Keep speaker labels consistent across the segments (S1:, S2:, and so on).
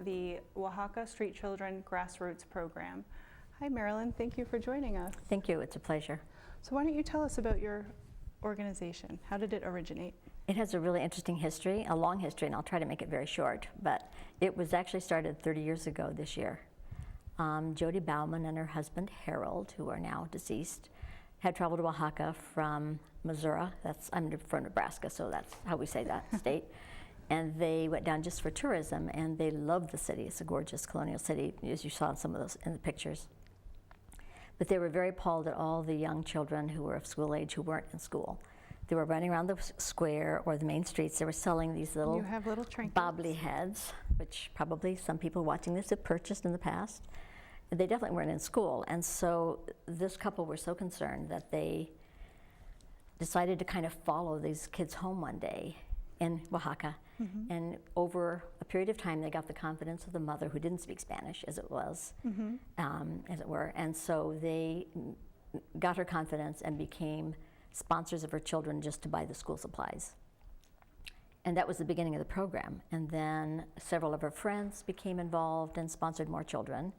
S1: the Oaxaca Streetchildren Grassroots program. Hi Marilyn, thank you for joining us.
S2: Thank you, it's a pleasure.
S1: So why don't you tell us about your organization? How did it originate?
S2: It has a really interesting history, a long history, and I'll try to make it very short, but it was actually started 30 years ago this year. Jody Bauman and her husband Harold, who are now deceased, had traveled to Oaxaca from Missouri. I'm from Nebraska, so that's how we say that state. And they went down just for tourism, and they loved the city. It's a gorgeous colonial city, as you saw in some of those in the pictures. But they were very appalled at all the young children who were of school age who weren't in school. They were running around the square or the main streets. They were selling these little bobbly heads, which probably some people watching this have purchased in the past. They definitely weren't in school. And so this couple were so concerned that they decided to kind of follow these kids home one day in Oaxaca. Mm-hmm. And over a period of time, they got the confidence of the mother, who didn't speak Spanish, as it was, mm-hmm. As it were. And so they got her confidence and became sponsors of her children just to buy the school supplies. And that was the beginning of the program. And then several of her friends became involved and sponsored more children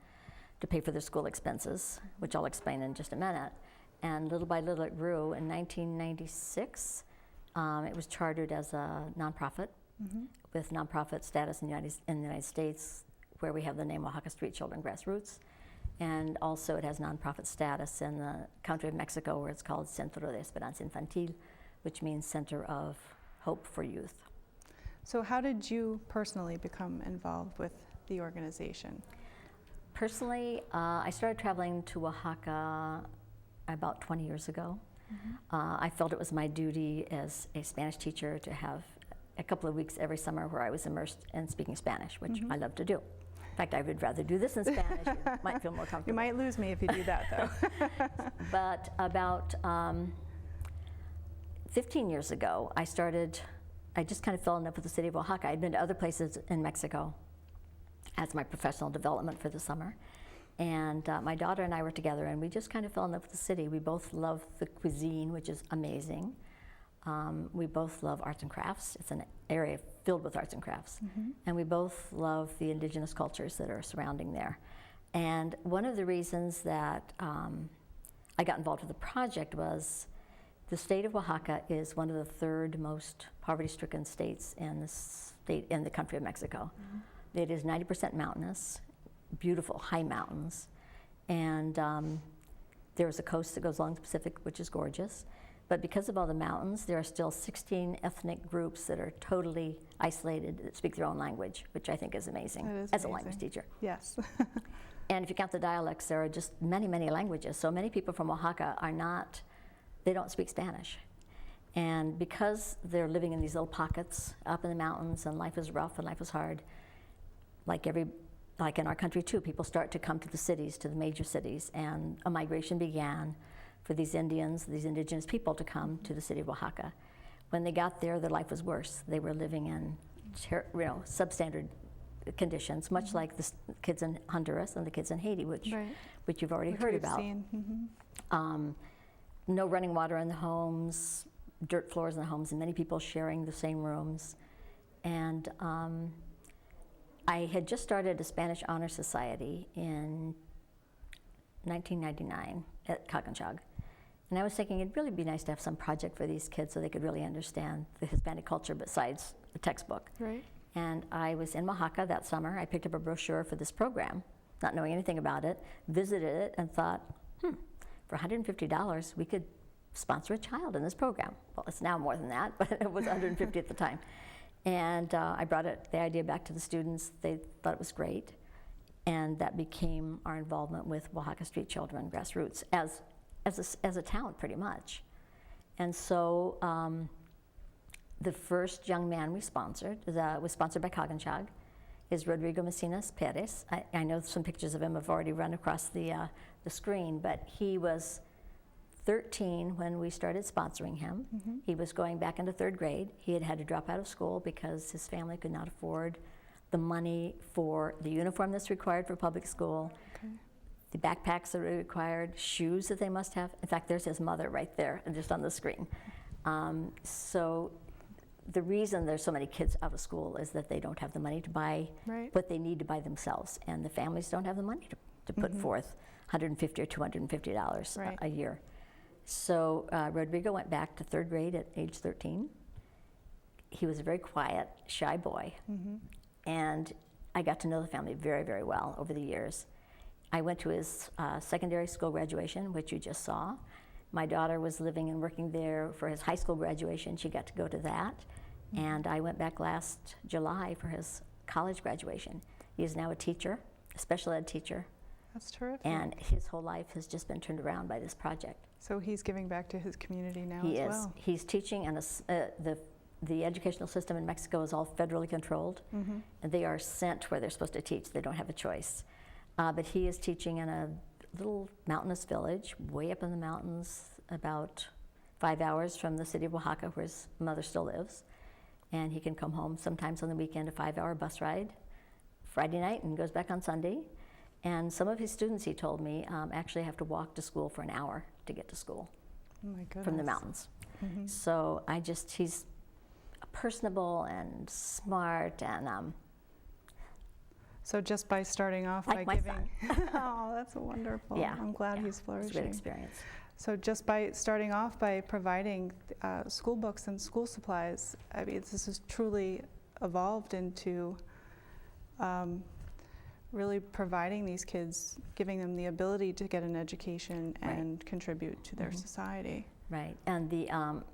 S2: to pay for their school expenses, which I'll explain in just a minute. And little by little it grew. In 1996, it was chartered as a nonprofit, mm-hmm. with nonprofit status in the United States, where we have the name Oaxaca Streetchildren Grassroots. And also it has nonprofit status in the country of Mexico, where it's called Centro de Esperanza Infantil, which means Center of Hope for Youth.
S1: So how did you personally become involved with the organization?
S2: Personally, I started traveling to Oaxaca about 20 years ago. Mm-hmm. I felt it was my duty as a Spanish teacher to have a couple of weeks every summer where I was immersed in speaking Spanish, which mm-hmm. I love to do. In fact, I would rather do this in Spanish. You might feel more comfortable.
S1: You might lose me if you do that, though.
S2: But about 15 years ago, I just kind of fell in love with the city of Oaxaca. I'd been to other places in Mexico as my professional development for the summer. And my daughter and I were together, and we just kind of fell in love with the city. We both love the cuisine, which is amazing. We both love arts and crafts. It's an area filled with arts and crafts. Mm-hmm. And we both love the indigenous cultures that are surrounding there. And one of the reasons that I got involved with the project was the state of Oaxaca is one of the third most poverty-stricken states in the country of Mexico. Mm-hmm. It is 90% mountainous, beautiful high mountains, and there's a coast that goes along the Pacific, which is gorgeous. But because of all the mountains, there are still 16 ethnic groups that are totally isolated, that speak their own language, which I think is amazing, as a language teacher.
S1: Yes.
S2: And if you count the dialects, there are just many, many languages. So many people from Oaxaca they don't speak Spanish. And because they're living in these little pockets up in the mountains, and life is rough and life is hard, like in our country too, people start to come to the cities, to the major cities, and a migration began for these Indians, these indigenous people, to come to the city of Oaxaca. When they got there, their life was worse. They were living in substandard conditions, much mm-hmm. like the kids in Honduras and the kids in Haiti, which you've already heard about. Mm-hmm. No running water in the homes, dirt floors in the homes, and many people sharing the same rooms. And I had just started a Spanish Honor Society in 1999 at Caganchag. And I was thinking it'd really be nice to have some project for these kids so they could really understand the Hispanic culture besides the textbook. Right. And I was in Oaxaca that summer. I picked up a brochure for this program, not knowing anything about it, visited it, and thought, for $150, we could sponsor a child in this program. Well, it's now more than that, but it was $150 at the time. And I brought the idea back to the students. They thought it was great. And that became our involvement with Oaxaca Streetchildren Grassroots as a town, pretty much. And so the first young man we sponsored was sponsored by Caganchag, is Rodrigo Macinas Perez. I know some pictures of him have already run across the screen, but he was 13 when we started sponsoring him. Mm-hmm. He was going back into third grade. He had to drop out of school because his family could not afford the money for the uniform that's required for public school, the backpacks that are required, shoes that they must have. In fact, there's his mother right there, and just on the screen. So the reason there's so many kids out of school is that they don't have the money to buy
S1: Right.
S2: what they need to buy themselves, and the families don't have the money to put forth $150 or $250
S1: Right.
S2: a year. So Rodrigo went back to 3rd grade at age 13. He was a very quiet, shy boy, and I got to know the family very, very well over the years. I went to his secondary school graduation, which you just saw. My daughter was living and working there for his high school graduation. She got to go to that. And I went back last July for his college graduation. He is now a teacher, a special ed teacher,
S1: That's terrific.
S2: and his whole life has just been turned around by this project.
S1: So he's giving back to his community now
S2: He
S1: as
S2: is.
S1: well.
S2: He's teaching, and the educational system in Mexico is all federally controlled, and they are sent where they're supposed to teach. They don't have a choice. But he is teaching in a little mountainous village way up in the mountains, about 5 hours from the city of Oaxaca, where his mother still lives. And he can come home sometimes on the weekend, a 5-hour bus ride, Friday night, and goes back on Sunday. And some of his students, he told me, actually have to walk to school for an hour to get to school
S1: Oh my goodness.
S2: from the mountains. So he's personable and smart, and
S1: So just by starting off
S2: Like
S1: by
S2: my
S1: giving, oh, that's wonderful.
S2: yeah,
S1: I'm glad
S2: yeah,
S1: he's
S2: it's a
S1: flourishing.
S2: great experience.
S1: So just by starting off by providing school books and school supplies, I mean, this has truly evolved into really providing these kids, giving them the ability to get an education
S2: Right.
S1: and contribute to their society.
S2: Right, and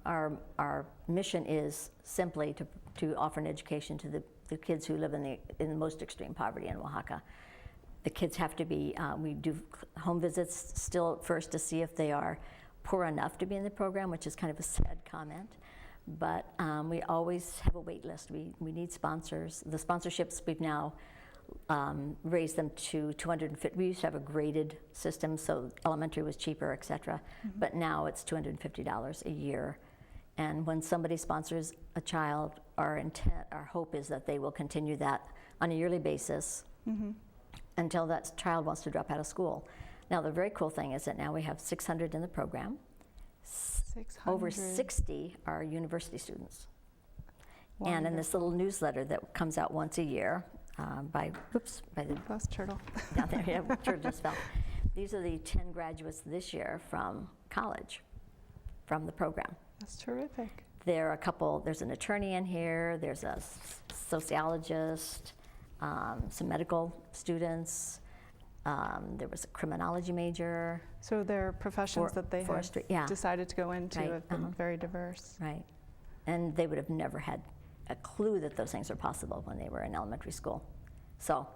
S2: our mission is simply to offer an education to the kids who live in the most extreme poverty in Oaxaca. The kids have to be, we do home visits still at first to see if they are poor enough to be in the program, which is kind of a sad comment. But we always have a wait list. We need sponsors. The sponsorships, we've now raised them to $250. We used to have a graded system, so elementary was cheaper, et cetera. But now it's $250 a year. And when somebody sponsors a child, our hope is that they will continue that on a yearly basis until that child wants to drop out of school. Now, the very cool thing is that now we have 600 in the program.
S1: 600.
S2: Over 60 are university students. And in
S1: Wonderful.
S2: this little newsletter that comes out once a year by the
S1: Plus turtle.
S2: down there, yeah, Turtle just fell. These are the 10 graduates this year from college, from the program.
S1: That's terrific.
S2: There are a couple, there's an attorney in here, there's a sociologist, some medical students, there was a criminology major.
S1: So their professions that they have
S2: forestry, yeah.
S1: decided to go into
S2: Right,
S1: have been very diverse.
S2: Right. And they would have never had a clue that those things were possible when they were in elementary school. So,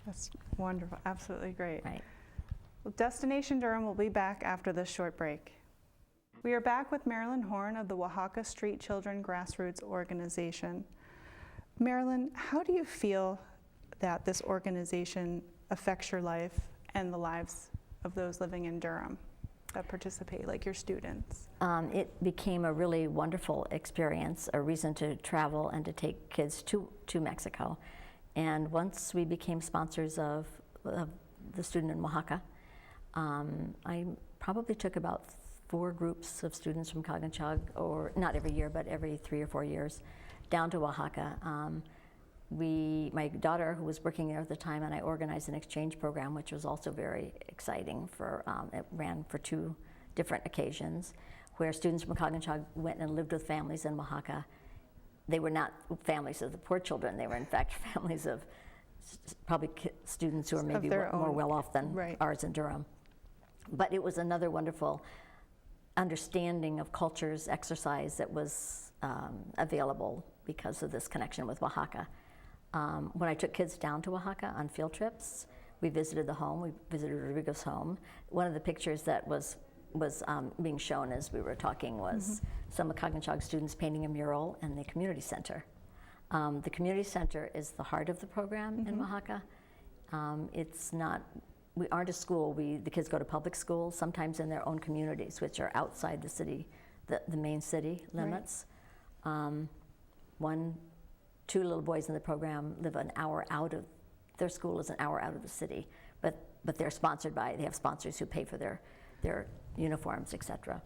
S1: That's wonderful, absolutely great.
S2: right.
S1: Well, Destination Durham will be back after this short break. We are back with Marilyn Horn of the Oaxaca Streetchildren Grassroots organization. Marilyn, how do you feel that this organization affects your life and the lives of those living in Durham that participate, like your students?
S2: It became a really wonderful experience, a reason to travel and to take kids to Mexico. And once we became sponsors of the student in Oaxaca, I probably took about 4 groups of students from Cognachog, or not every year, but every 3 or 4 years, down to Oaxaca. My daughter, who was working there at the time, and I organized an exchange program, which was also very exciting. It ran for 2 different occasions, where students from Cognachog went and lived with families in Oaxaca. They were not families of the poor children. They were, in fact, families of probably students who are maybe
S1: their
S2: more
S1: own.
S2: well-off than
S1: Right.
S2: ours in Durham. But it was another wonderful understanding of cultures exercise that was available because of this connection with Oaxaca. When I took kids down to Oaxaca on field trips, we visited the home, we visited Rodrigo's home. One of the pictures that was being shown as we were talking was some of Cognachog students painting a mural in the community center. The community center is the heart of the program in Oaxaca. We aren't a school. The kids go to public schools, sometimes in their own communities, which are outside the city, the main city limits. Right. 2 little boys in the program live an hour out of, their school is an hour out of the city, but they're sponsored they have sponsors who pay for their uniforms, et cetera.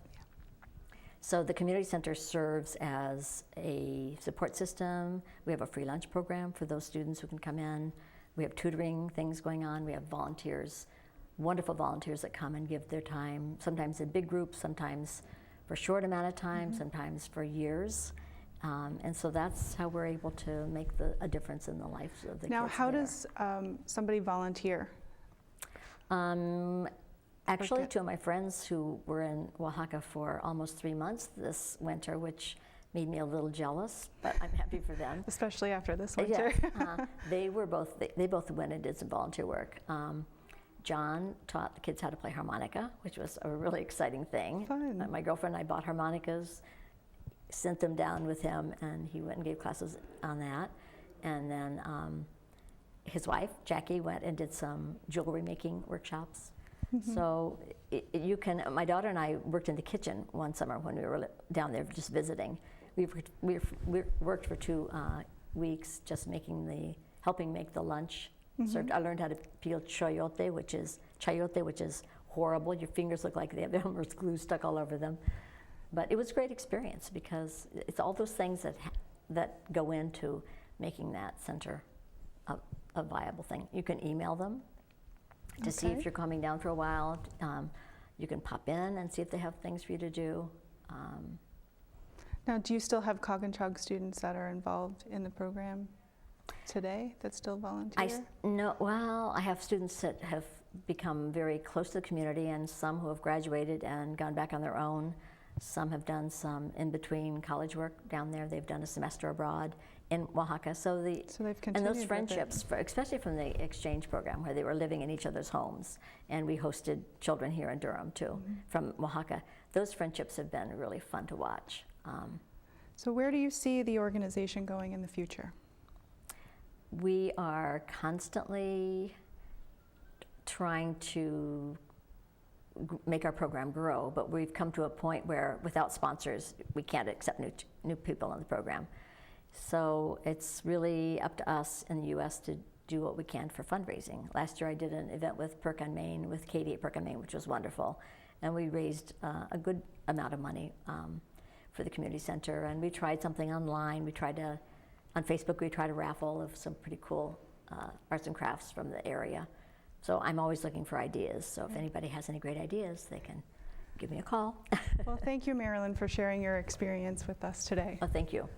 S2: So the community center serves as a support system. We have a free lunch program for those students who can come in. We have tutoring things going on. We have volunteers, wonderful volunteers that come and give their time, sometimes in big groups, sometimes for a short amount of time, sometimes for years. And so that's how we're able to make a difference in the lives of the
S1: Now,
S2: kids
S1: how
S2: there.
S1: does somebody volunteer?
S2: Actually, two of my friends who were in Oaxaca for almost 3 months this winter, which made me a little jealous, but I'm happy for them.
S1: Especially after this winter.
S2: Yes, they both went and did some volunteer work. John taught the kids how to play harmonica, which was a really exciting thing.
S1: Fun.
S2: My girlfriend and I bought harmonicas, sent them down with him, and he went and gave classes on that. And then his wife, Jackie, went and did some jewelry making workshops. So you can, my daughter and I worked in the kitchen one summer when we were down there just visiting. We worked for 2 weeks just helping make the lunch. So I learned how to peel chayote, which is horrible. Your fingers look like they have almost glue stuck all over them. But it was a great experience because it's all those things that go into making that center a viable thing. You can email them to see if you're coming down for a while. You can pop in and see if they have things for you to do.
S1: Now, do you still have Coggin-Chog students that are involved in the program today that still volunteer?
S2: No, well, I have students that have become very close to the community and some who have graduated and gone back on their own. Some have done some in-between college work down there. They've done a semester abroad in Oaxaca. So they've continued and those friendships, especially from the exchange program where they were living in each other's homes, and we hosted children here in Durham too, from Oaxaca. Those friendships have been really fun to watch.
S1: So where do you see the organization going in the future?
S2: We are constantly trying to make our program grow, but we've come to a point where without sponsors, we can't accept new people in the program. So it's really up to us in the U.S. to do what we can for fundraising. Last year I did an event with Perk on Main, with Katie at Perk on Main, which was wonderful. And we raised a good amount of money for the community center. And we tried something online. On Facebook, we tried a raffle of some pretty cool arts and crafts from the area. So I'm always looking for ideas. So if anybody has any great ideas, they can give me a call.
S1: Well, thank you, Marilyn, for sharing your experience with us today.
S2: Oh, thank you.